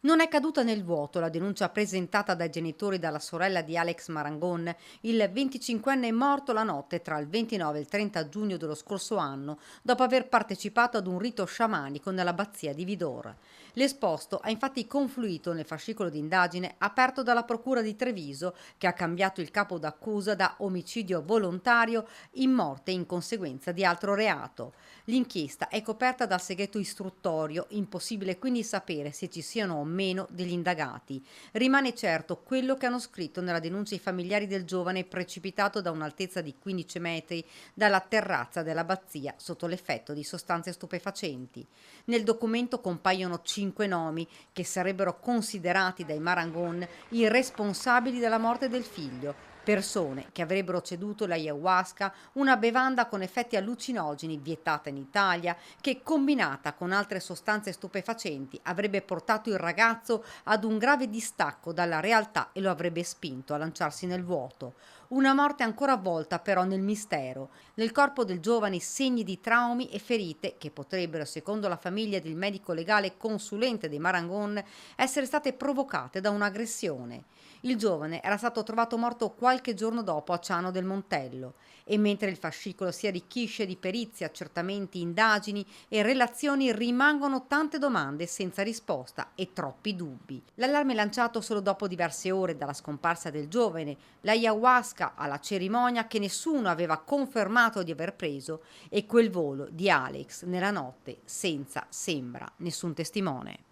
Non è caduta nel vuoto la denuncia presentata dai genitori dalla sorella di Alex Marangon. Il 25enne è morto la notte tra il 29 e il 30 giugno dello scorso anno, dopo aver partecipato ad un rito sciamanico nell'abbazia di Vidor. L'esposto ha infatti confluito nel fascicolo di indagine aperto dalla Procura di Treviso, che ha cambiato il capo d'accusa da omicidio volontario in morte in conseguenza di altro reato. L'inchiesta è coperta dal segreto istruttorio, impossibile quindi sapere se ci siano o meno degli indagati. Rimane certo quello che hanno scritto nella denuncia i familiari del giovane precipitato da un'altezza di 15 metri dalla terrazza dell'abbazia sotto l'effetto di sostanze stupefacenti. Nel documento compaiono 5 nomi che sarebbero considerati dai Marangon i responsabili della morte del figlio, persone che avrebbero ceduto l'ayahuasca, una bevanda con effetti allucinogeni vietata in Italia, che combinata con altre sostanze stupefacenti avrebbe portato il ragazzo ad un grave distacco dalla realtà e lo avrebbe spinto a lanciarsi nel vuoto. Una morte ancora avvolta però nel mistero. Nel corpo del giovane segni di traumi e ferite che potrebbero, secondo la famiglia del medico legale consulente dei Marangon, essere state provocate da un'aggressione. Il giovane era stato trovato morto qualche giorno dopo a Ciano del Montello e mentre il fascicolo si arricchisce di perizie, accertamenti, indagini e relazioni rimangono tante domande senza risposta e troppi dubbi. L'allarme è lanciato solo dopo diverse ore dalla scomparsa del giovane, l'ayahuasca alla cerimonia che nessuno aveva confermato di aver preso e quel volo di Alex nella notte senza, sembra, nessun testimone.